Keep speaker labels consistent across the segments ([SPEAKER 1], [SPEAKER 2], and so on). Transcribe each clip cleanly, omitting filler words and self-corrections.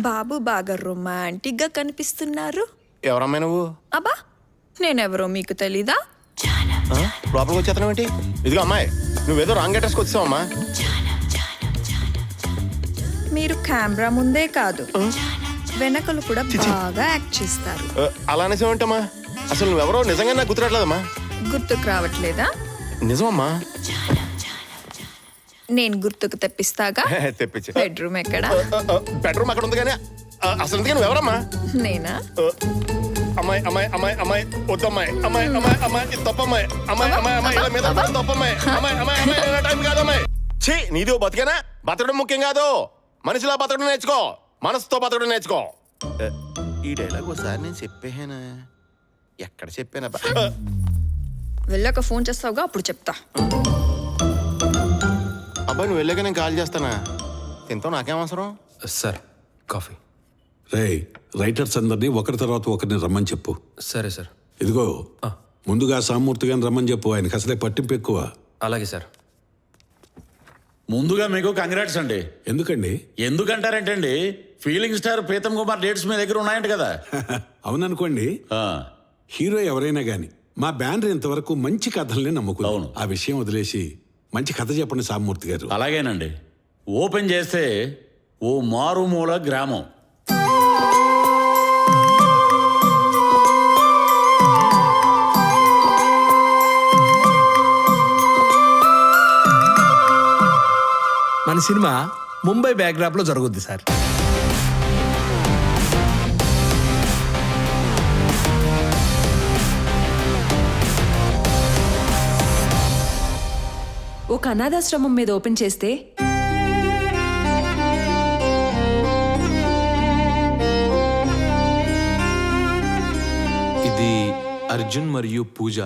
[SPEAKER 1] బాబు బాగా రొమాంటిక్ గా కనిపిస్తున్నారు.
[SPEAKER 2] ఎవరమ్మా నువ్వు?
[SPEAKER 1] అబ్బా నేనెవరో మీకు తెలీదా?
[SPEAKER 2] లోపలికి వచ్చేతనం ఏంటి? ఇదిగో అమ్మాయి, నువ్వేదో రాంగ్ అడ్రస్కి వచ్చావమ్మా.
[SPEAKER 1] మీరు కెమెరా ముందే కాదు వెనకలు కూడా బాగా యాక్ట్ చేస్తారు.
[SPEAKER 2] అలా అనేసేమంటమ్మా, అసలు నువ్వెవరో నిజంగా నాకు గుర్తురాట్లేదమ్మా.
[SPEAKER 1] గుర్తుకు రావట్లేదా?
[SPEAKER 2] నిజమమ్మా.
[SPEAKER 1] నేను గుర్తుకు తెప్పిస్తాగా.
[SPEAKER 2] తెప్పించి.
[SPEAKER 1] బెడ్రూమ్ ఎక్కడా?
[SPEAKER 2] బెడ్రూమ్ అక్కడ ఉంది కానీ అసలు ఎందుకని నువ్వెవరమ్మా?
[SPEAKER 1] నేనా?
[SPEAKER 2] అమ్మాయి అమ్మాయి అమ్మాయి అమ్మాయి వద్దమ్మాయి, అమ్మాయి అమ్మాయి అమ్మాయి ఇది తప్పమ్మాయి, అమ్మాయి అమ్మాయి అమ్మాయి ఇలా మీద తప్పమ్మాయి, అమ్మాయి అమ్మాయి అమ్మాయి ఇలా టైం కాదమ్మాయి. ఛీ, నీది బతికేనా? బతకడం ముఖ్యం కాదు, మనిషిలా బతకడం నేర్చుకో, మనసుతో బతకడం నేర్చుకో. ఈ డైలాగ్ ఒకసారి నేను చెప్పానా? ఎక్కడ చెప్పానా?
[SPEAKER 1] వెళ్ళాక ఫోన్ చేస్తావుగా, అప్పుడు చెప్తా.
[SPEAKER 2] అబ్బాయి నువ్వు వెళ్ళాక నేను కాల్ చేస్తానా? తింటావు, నాకేం అవసరం.
[SPEAKER 3] Sir coffee.
[SPEAKER 4] రైటర్స్ అందరినీ ఒకరి తర్వాత ఒకరిని రమ్మని చెప్పు.
[SPEAKER 3] సరే సార్.
[SPEAKER 4] ఇదిగో ముందుగా సామూర్తి గారిని రమ్మని చెప్పు, ఆయనకి అసలే పట్టింపు ఎక్కువ.
[SPEAKER 3] అలాగే సార్.
[SPEAKER 5] ముందుగా మీకు కంగ్రాట్స్ అండి.
[SPEAKER 4] ఎందుకండి?
[SPEAKER 5] ఎందుకంటారేంటండి, feeling star Pritam Kumar dates మీ దగ్గర ఉన్నాయంట కదా.
[SPEAKER 4] అవుననుకోండి. హీరో ఎవరైనా గాని మా బ్యానర్ ఇంతవరకు మంచి కథల్ని నమ్ముకున్నాను. ఆ విషయం వదిలేసి మంచి కథ చెప్పండి సామూర్తి గారు.
[SPEAKER 5] అలాగేనండి. ఓపెన్ చేస్తే ఓ మారుమూల గ్రామం,
[SPEAKER 6] మన సినిమా ముంబై బ్యాక్డ్రాప్ లో జరుగుద్ది సార్.
[SPEAKER 7] ఒక అనాథాశ్రమం మీద ఓపెన్ చేస్తే
[SPEAKER 3] ఇది అర్జున్ మరియు పూజ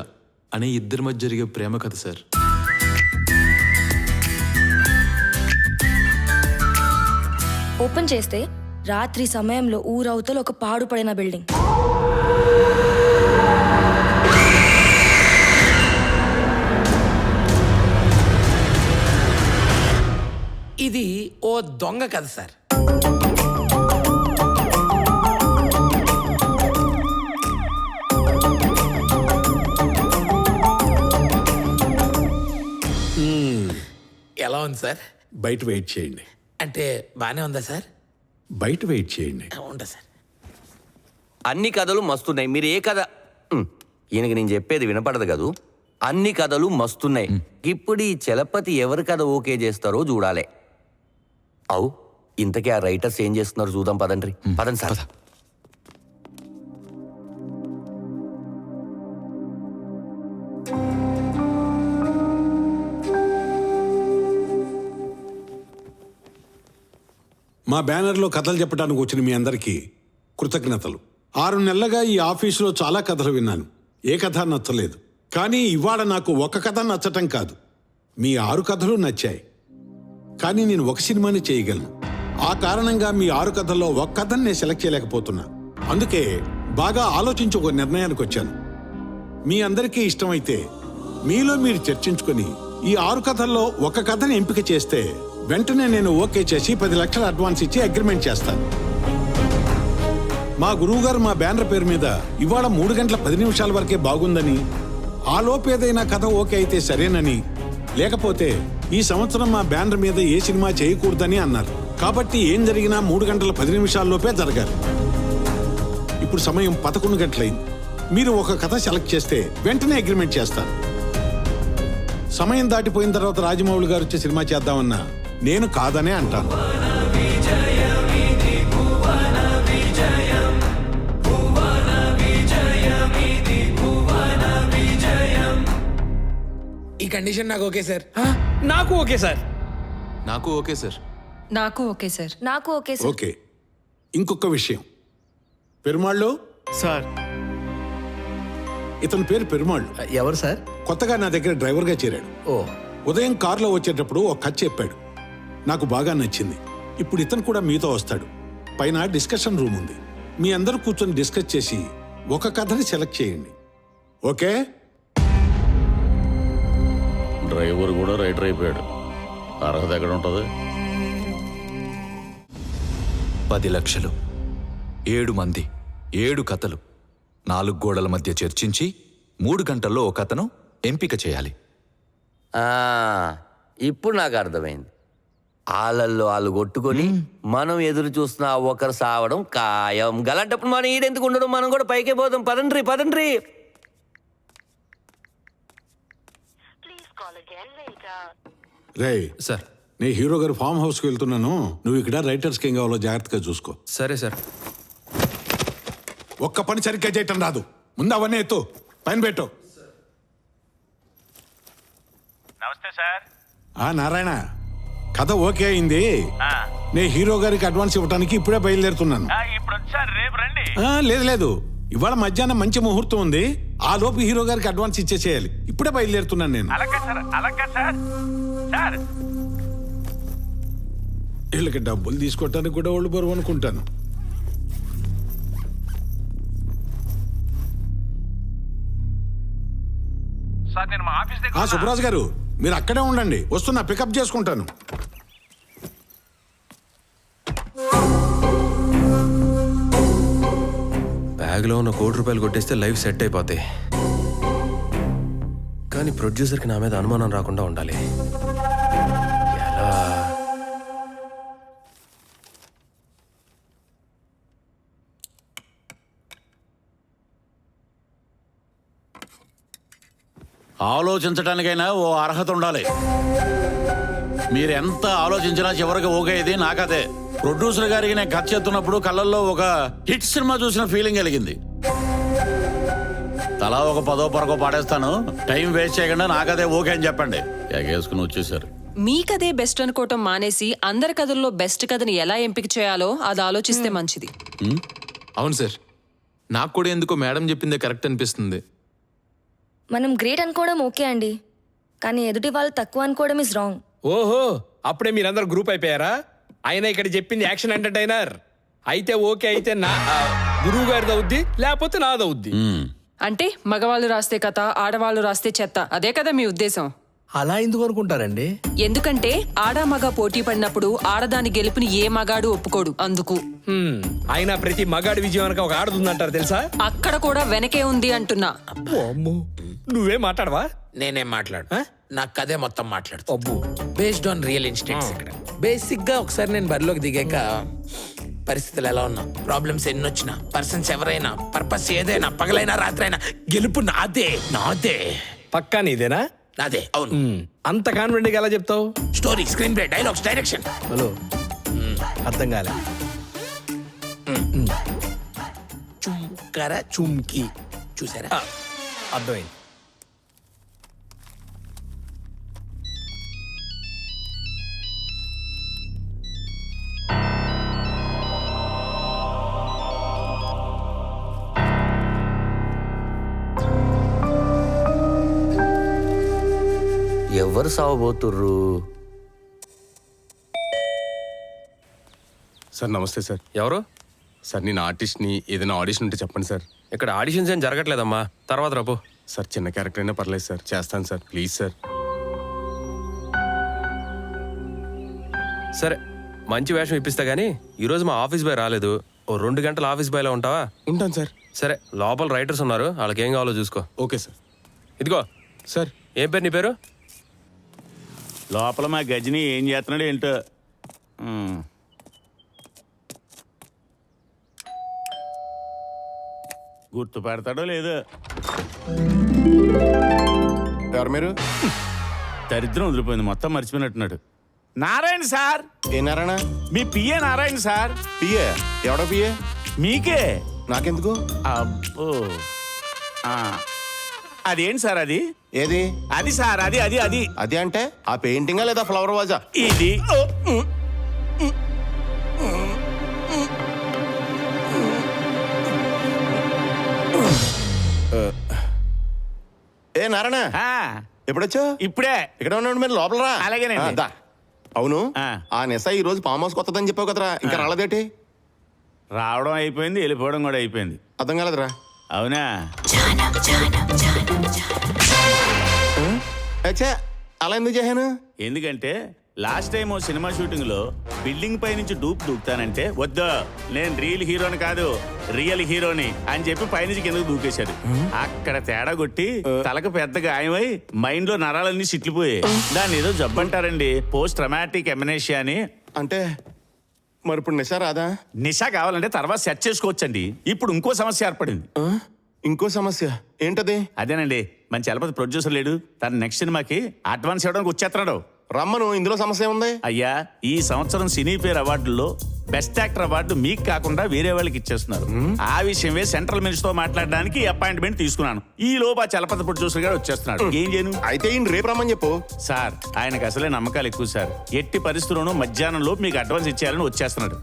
[SPEAKER 3] అనే ఇద్దరి మధ్య జరిగే ప్రేమ కథ సార్.
[SPEAKER 8] ఓపెన్ చేస్తే రాత్రి సమయంలో ఊరవతల ఒక పాడుపడిన బిల్డింగ్,
[SPEAKER 6] ఇది ఓ దొంగ కథ సార్. ఎలా ఉంది సార్?
[SPEAKER 4] బయట వెయిట్ చేయండి.
[SPEAKER 6] అంటే బానే ఉందా సార్?
[SPEAKER 4] బయట వెయిట్ చేయండి.
[SPEAKER 6] ఉందా సార్?
[SPEAKER 9] అన్ని కథలు మస్తున్నాయి. మీరు ఏ కథ, ఈయనకి నేను చెప్పేది వినపడదు కదూ. అన్ని కథలు మస్తున్నాయి. ఇప్పుడు ఈ చలపతి ఎవరి కథ ఓకే చేస్తారో చూడాలి. అవు ఇంతకీ ఆ రైటర్స్ ఏం చేస్తున్నారు చూద్దాం పదండ్రి. పదండి సార్.
[SPEAKER 4] మా బ్యానర్లో కథలు చెప్పడానికి వచ్చిన మీ అందరికీ కృతజ్ఞతలు. 6 నెలలుగా ఈ ఆఫీసులో చాలా కథలు విన్నాను, ఏ కథ నచ్చలేదు. కానీ ఇవాళ నాకు ఒక కథ నచ్చటం కాదు, మీ 6 కథలు నచ్చాయి. కానీ నేను ఒక సినిమాని చేయగలను. ఆ కారణంగా మీ 6 కథల్లో ఒక కథని నేను సెలెక్ట్ చేయలేకపోతున్నా. అందుకే బాగా ఆలోచించి ఒక నిర్ణయానికి వచ్చాను. మీ అందరికీ ఇష్టమైతే మీలో మీరు చర్చించుకొని ఈ 6 కథల్లో ఒక కథని ఎంపిక చేస్తే వెంటనే నేను ఓకే చేసి 10 లక్షల అడ్వాన్స్ ఇచ్చి అగ్రిమెంట్ చేస్తాను. మా గురువుగారు మా బ్యానర్ పేరు మీద ఇవాళ 3 గంటల 10 నిమిషాల వరకే బాగుందని, ఆ లోపు ఏదైనా కథ ఓకే అయితే సరేనని, లేకపోతే ఈ సంవత్సరం మా బ్యానర్ మీద ఏ సినిమా చేయకూడదని అన్నారు. కాబట్టి ఏం జరిగినా 3 గంటల 10 నిమిషాల్లోపే జరగాలి. ఇప్పుడు సమయం 11 గంటలైంది. మీరు ఒక కథ సెలెక్ట్ చేస్తే వెంటనే అగ్రిమెంట్ చేస్తాను. సమయం దాటిపోయిన తర్వాత రాజమౌళి గారు వచ్చే సినిమా చేద్దామన్నా నేను కాదనే అంటాను.
[SPEAKER 6] ఈ కండిషన్ నాకు ఓకే సార్. నాకు ఓకే సార్.
[SPEAKER 3] నాకు ఓకే సార్.
[SPEAKER 7] నాకు ఓకే సార్.
[SPEAKER 8] నాకు ఓకే సార్.
[SPEAKER 4] ఓకే. ఇంకొక విషయం, పెరుమాళ్ళు
[SPEAKER 2] సార్.
[SPEAKER 4] ఇతని పేరు పెరుమాళ్ళు.
[SPEAKER 6] ఎవరు సార్?
[SPEAKER 4] కొత్తగా నా దగ్గర డ్రైవర్గా చేరాడు.
[SPEAKER 6] ఓ.
[SPEAKER 4] ఉదయం కారులో వచ్చేటప్పుడు ఒక కథ చెప్పాడు, నాకు బాగా నచ్చింది. ఇప్పుడు ఇతను కూడా మీతో వస్తాడు. పైన డిస్కషన్ రూమ్ ఉంది, మీ అందరూ కూర్చొని డిస్కస్ చేసి ఒక కథని సెలెక్ట్ చేయండి. ఓకే?
[SPEAKER 5] డ్రైవర్ కూడా రైటర్ అయిపోయాడు. అర్హత ఎక్కడ ఉంటుంది?
[SPEAKER 10] 10 లక్షలు 7 మంది 7 కథలు 4 గోడల మధ్య చర్చించి 3 గంటల్లో ఒక కథను ఎంపిక చేయాలి.
[SPEAKER 9] ఆ, ఇప్పుడు నాకు అర్థమైంది. వాళ్ళల్లో వాళ్ళు కొట్టుకొని మనం ఎదురు చూస్తున్న ఒకరు సావడం ఖాయం. గలంటప్పుడు మనం ఈడెందుకు ఉండడం, మనం కూడా పైకే పోదాం. పదండ్రి పదండ్రి.
[SPEAKER 4] రే
[SPEAKER 3] సార్.
[SPEAKER 4] నీ హీరో గారు ఫామ్ హౌస్కి వెళ్తున్నాను, నువ్వు ఇక్కడ రైటర్స్కి ఏం కావాలో జాగ్రత్తగా చూసుకో.
[SPEAKER 3] సరే సార్.
[SPEAKER 4] ఒక్క పని సరిగ్గా చేయటం రాదు, ముందు అవన్నీ ఎత్తు, పైన పెట్టు.
[SPEAKER 5] నమస్తే సార్.
[SPEAKER 4] నారాయణ, కథ ఓకే అయింది. నేను హీరో గారికి అడ్వాన్స్ ఇవ్వడానికి ఇప్పుడే బయలుదేరుతున్నాను.
[SPEAKER 5] ఇప్పుడు వచ్చారు, రేపు రండి.
[SPEAKER 4] లేదు లేదు, ఇవాళ మధ్యాహ్నం మంచి ముహూర్తం ఉంది, ఆ లోపు హీరో గారికి అడ్వాన్స్ ఇచ్చేసేయాలి. ఇప్పుడే బయలుదేరుతున్నాను నేను. వీళ్ళకి డబ్బులు తీసుకోవటానికి కూడా ఒళ్ళు బరువు అనుకుంటాను. సుబ్రాజ్ గారు, మీరు అక్కడే ఉండండి, వస్తున్నా, పికప్ చేసుకుంటాను.
[SPEAKER 6] బ్యాగ్లో ఉన్న ₹1,00,00,000 కొట్టేస్తే లైఫ్ సెట్ అయిపోతాయి. కానీ ప్రొడ్యూసర్కి నా మీద అనుమానం రాకుండా ఉండాలి. ఎలా?
[SPEAKER 5] ఆలోచించడానికైనా ఓ అర్హత ఉండాలి. మీరు ఎంత ఆలోచించినా చివరికి ఓకేది నాకదే. ప్రొడ్యూసర్ గారికి నేను కథ చేస్తున్నప్పుడు కళ్ళల్లో ఒక హిట్ సినిమా చూసిన ఫీలింగ్ కలిగింది. తలా ఒక 10వ పరకో పాడేస్తాను, టైం వేస్ట్ చేయకుండా నాకదే ఓకే అని చెప్పండి. ఎగేసుకుని వచ్చేసారు.
[SPEAKER 7] మీ కథే బెస్ట్ అనుకోవటం మానేసి అందరి కథల్లో బెస్ట్ కథని ఎలా ఎంపిక చేయాలో అది ఆలోచిస్తే మంచిది.
[SPEAKER 3] అవును సార్, నాకు కూడా ఎందుకో మేడం చెప్పిందే కరెక్ట్ అనిపిస్తుంది.
[SPEAKER 8] మనం గ్రేట్ అనుకోవడం ఓకే అండి, కానీ ఎదుటి వాళ్ళు తక్కువ అనుకోవడం ఇస్ రాంగ్.
[SPEAKER 6] ఓహో, అప్పుడే మీరందరూ గ్రూప్ అయిపోయారా? ఆయన ఇక్కడ చెప్పింది యాక్షన్ ఎంటర్టైనర్ అయితే ఓకే, అయితే నా గురువు గారిది అవుద్ది, లేకపోతే నాదవుద్ది.
[SPEAKER 7] అంటే మగవాళ్ళు రాస్తే కథ, ఆడవాళ్ళు రాస్తే చెత్త, అదే కదా మీ ఉద్దేశం?
[SPEAKER 6] అలా ఎందుకు అనుకుంటారండి?
[SPEAKER 7] ఎందుకంటే ఆడ మగ పోటీ పడినప్పుడు ఆడదాని గెలుపుని ఏ మగాడు ఒప్పుకోడు, అందుకు.
[SPEAKER 6] అయినా ప్రతి మగాడి విజయం వెనక ఒక ఆడదుందంటారు తెలుసా?
[SPEAKER 7] అక్కడ కూడా వెనకే ఉంది అంటున్నా.
[SPEAKER 6] నువ్వేం మాట్లాడవా?
[SPEAKER 11] నేనేం మాట్లాడు, నాకు కదే మొత్తం మాట్లాడు.
[SPEAKER 6] అబ్బో,
[SPEAKER 11] బేస్డ్ ఆన్ రియల్ ఇన్స్టెంట్స్. ఇక్కడ బేసిక్ గా ఒకసారి నేను బరిలోకి దిగాక పరిస్థితులు ఎలా ఉన్నా, ప్రాబ్లమ్స్ ఎన్నొచ్చినా, పర్సన్స్ ఎవరైనా, పర్పస్ ఏదైనా, పగలైనా రాత్రైనా, గెలుపు నాదే నాదే.
[SPEAKER 6] పక్కా నీదేనా?
[SPEAKER 11] నాదే. అవును.
[SPEAKER 6] అంత కాన్ఫిడెంట్ గా ఎలా చెప్తావు?
[SPEAKER 11] Story, screen play, dialogues, direction.
[SPEAKER 6] Hello, అర్థం కాలే.
[SPEAKER 11] చుంకర చుంకి చూసారా?
[SPEAKER 6] అర్థమైంది.
[SPEAKER 9] ఎవరు సావబోతుర్రు?
[SPEAKER 2] సార్ నమస్తే సార్.
[SPEAKER 6] ఎవరు
[SPEAKER 2] సార్, నేను ఆర్టిస్ట్ని, ఏదైనా ఆడిషన్ ఉంటే చెప్పండి సార్.
[SPEAKER 6] ఇక్కడ ఆడిషన్స్ ఏం జరగట్లేదమ్మా, తర్వాత రాపో.
[SPEAKER 2] సార్, చిన్న క్యారెక్టర్ అయినా పర్లేదు సార్, చేస్తాను సార్, ప్లీజ్ సార్.
[SPEAKER 6] సరే, మంచి వేషం ఇప్పిస్తా గానీ ఈరోజు మా ఆఫీస్ బాయ్ రాలేదు. ఓ 2 గంటలు ఆఫీస్ బాయ్లో ఉంటావా?
[SPEAKER 2] ఉంటాను సార్.
[SPEAKER 6] సరే, లోపల రైటర్స్ ఉన్నారు, వాళ్ళకి ఏం కావాలో చూసుకో.
[SPEAKER 2] Okay sir.
[SPEAKER 6] ఇదిగో
[SPEAKER 2] సార్.
[SPEAKER 6] ఏం పేరు నీ పేరు?
[SPEAKER 5] లోపల మా గజని ఏం చేస్తున్నాడు ఏంటో. గుర్తుపడతాడో లేదో.
[SPEAKER 2] ఎవరు మీరు?
[SPEAKER 5] దరిద్రం వదిలిపోయింది, మొత్తం మర్చిపోయినట్టున్నాడు. నారాయణ సార్.
[SPEAKER 2] ఏ నారాయణ?
[SPEAKER 5] మీ పిఏ నారాయణ సార్.
[SPEAKER 2] పిఏ? ఎవడో పిఏ?
[SPEAKER 5] మీకే.
[SPEAKER 2] నాకెందుకు?
[SPEAKER 5] అబ్బో, అదేంటి సార్ అది?
[SPEAKER 2] ఏది?
[SPEAKER 5] అది సార్, అది అది అది
[SPEAKER 2] అది అంటే ఆ పెయింటింగా లేదా ఫ్లవర్ వాజా?
[SPEAKER 5] ఇది.
[SPEAKER 2] ఏ నారాయణ, ఎప్పుడొచ్చా?
[SPEAKER 5] ఇప్పుడే.
[SPEAKER 2] ఇక్కడ ఉన్నాడు, మీరు లోపల రా.
[SPEAKER 5] అలాగేనండి.
[SPEAKER 2] దా. అవును,
[SPEAKER 5] ఆ.
[SPEAKER 2] ఆ నిసా ఈ రోజు ఫామ్ హౌస్ కొత్తదని చెప్పావు కదరా, ఇంకా రాలేదేటి?
[SPEAKER 5] రావడం అయిపోయింది, వెళ్ళిపోవడం కూడా అయిపోయింది.
[SPEAKER 2] అర్థం కాలేదురా.
[SPEAKER 5] అవునా?
[SPEAKER 2] అచ్చా, అలా ఎందుకు చేశాను?
[SPEAKER 5] ఎందుకంటే
[SPEAKER 12] లాస్ట్ టైం ఓ సినిమా షూటింగ్ లో బిల్డింగ్ పై నుంచి డూప్ దూకుతానంటే వద్దు, నేను రియల్ హీరోని కాదు రియల్ హీరోని అని చెప్పి పైనుంచి కిందకు దూకేశాడు. అక్కడ తేడా కొట్టి తలకు పెద్ద గాయమై మైండ్ లో నరాలన్నీ సిట్లిపోయాయి. దాన్ని ఏదో జబ్బు అంటారండి, పోస్ట్ ట్రమాటిక్ ఎమనేషియా అని.
[SPEAKER 2] అంటే మరి ఇప్పుడు నిశా రాదా?
[SPEAKER 12] నిశా కావాలంటే తర్వాత సెట్ చేసుకోవచ్చండి. ఇప్పుడు ఇంకో సమస్య ఏర్పడింది.
[SPEAKER 2] ఇంకో సమస్య ఏంటది?
[SPEAKER 12] అదేనండి, మన చలపతి ప్రొడ్యూసర్ లేడు, తన నెక్స్ట్ సినిమాకి అడ్వాన్స్ ఇవ్వడానికి వచ్చేస్తున్నాడు.
[SPEAKER 2] రమ్మను, ఇందులో సమస్య ఏముంది?
[SPEAKER 12] అయ్యా, ఈ సంవత్సరం సినీ ఫేర్ అవార్డుల్లో బెస్ట్ యాక్టర్ అవార్డు మీకు కాకుండా వేరే వాళ్ళకి ఇచ్చేస్తున్నారు. ఆ విషయమే సెంట్రల్ మినిస్టర్ తో మాట్లాడడానికి అపాయింట్మెంట్ తీసుకున్నాను. ఈ లోపు ఆ చలపతి ప్రొడ్యూసర్ గారు వచ్చేస్తున్నాడు. ఏం చేయను?
[SPEAKER 2] అయితే ఈయన రేపు రమ్మని చెప్పు.
[SPEAKER 12] సార్, ఆయనకు అసలే నమ్మకాలు ఎక్కువ సార్. ఎట్టి పరిస్థితుల్లోనూ మధ్యాహ్నం లోపు మీకు అడ్వాన్స్ ఇచ్చేయాలని వచ్చేస్తున్నాడు.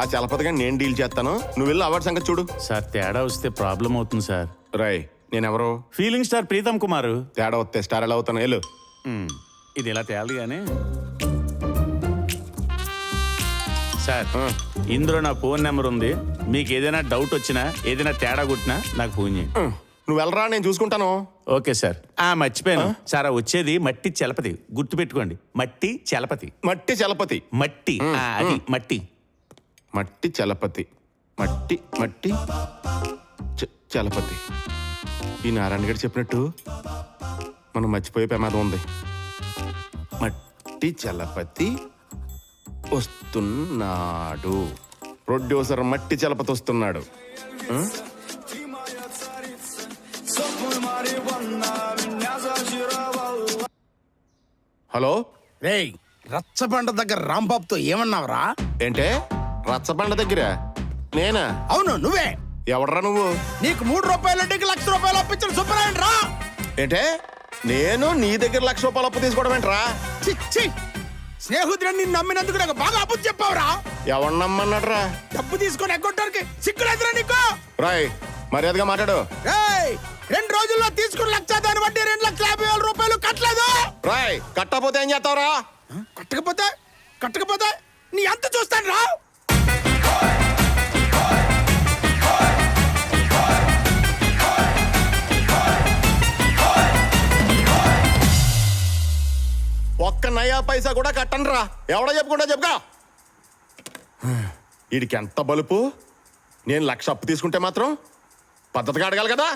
[SPEAKER 2] ఆ చలపతిగా నేను డీల్ చేస్తాను, నువ్వు వెళ్ళి అవార్డు సంగతి చూడు.
[SPEAKER 12] సార్, తేడా వస్తే ప్రాబ్లం అవుతుంది సార్.
[SPEAKER 2] రాయ్, నేనెవరు?
[SPEAKER 12] Feeling star Pritam Kumar.
[SPEAKER 2] తేడా వస్తే స్టార్ ఎలా అవుతాను? వెళ్ళు.
[SPEAKER 12] ఇది ఇలా తేలి కానీ సార్, ఇందులో నా ఫోన్ నెంబర్ ఉంది. మీకు ఏదైనా డౌట్ వచ్చినా, ఏదైనా తేడా కొట్టినా నాకు ఫోన్ చేయండి.
[SPEAKER 2] నువ్వు వెళ్ళరా, నేను చూసుకుంటాను.
[SPEAKER 12] Okay sir. మర్చిపోయాను సార్, వచ్చేది మట్టి చలపతి, గుర్తు పెట్టుకోండి. మట్టి చలపతి.
[SPEAKER 2] మట్టి చలపతి.
[SPEAKER 12] మట్టి అది మట్టి.
[SPEAKER 2] మట్టి చలపతి. మట్టి మట్టి చలపతి. ఈ నారాయణ గారు చెప్పినట్టు మనం మర్చిపోయే ప్రమాదం ఉంది. మట్టి చలపతి వస్తున్నాడు. ప్రొడ్యూసర్ మట్టి చలపతి వస్తున్నాడు. హలో.
[SPEAKER 11] రేయ్, రచ్చబండ దగ్గర రాంబాబుతో ఏమన్నావురా?
[SPEAKER 2] ఏంటే రచ్చబండ దగ్గర? నేనా?
[SPEAKER 11] అవును, నువ్వే.
[SPEAKER 2] ఎవడరా నువ్వు?
[SPEAKER 11] నీకు 3 రూపాయలు ₹1,00,000 అప్పించిన సుబ్బరాయన్ రా.
[SPEAKER 2] ఏంటే నేను నీ దగ్గర ₹1,00,000 అప్పు తీసుకోవడం ఏంట్రా?
[SPEAKER 11] చిచ్చి, స్నేహితుడిని నిన్ను నమ్మినందుకు నాకు బాగా అప్పు చెప్పావురా.
[SPEAKER 2] ఎవరు నమ్మన్నాడ్రా?
[SPEAKER 11] డబ్బు తీసుకొని ఎగ్గొట్టడానికి సిగ్గులేదురా నీకు?
[SPEAKER 2] రాయ్, మర్యాదగా మాట్లాడు.
[SPEAKER 11] రేయ్, 2 రోజుల్లో తీసుకున్న లక్ష దాన్ని బట్టి ₹2,50,000 కట్టలేదు.
[SPEAKER 2] రాయ్, కట్టపోతే ఏం చేస్తావురా?
[SPEAKER 11] కట్టకపోతే నీ అంత చూస్తాను రా.
[SPEAKER 2] ఒక్క నయా పైసా కూడా కట్టండిరా. ఎవడో చెప్పుకుంటా చెప్పుగా. వీడికి ఎంత బలుపు. నేను 1,00,000 అప్పు తీసుకుంటే మాత్రం పద్ధతిగా అడగాలి కదా.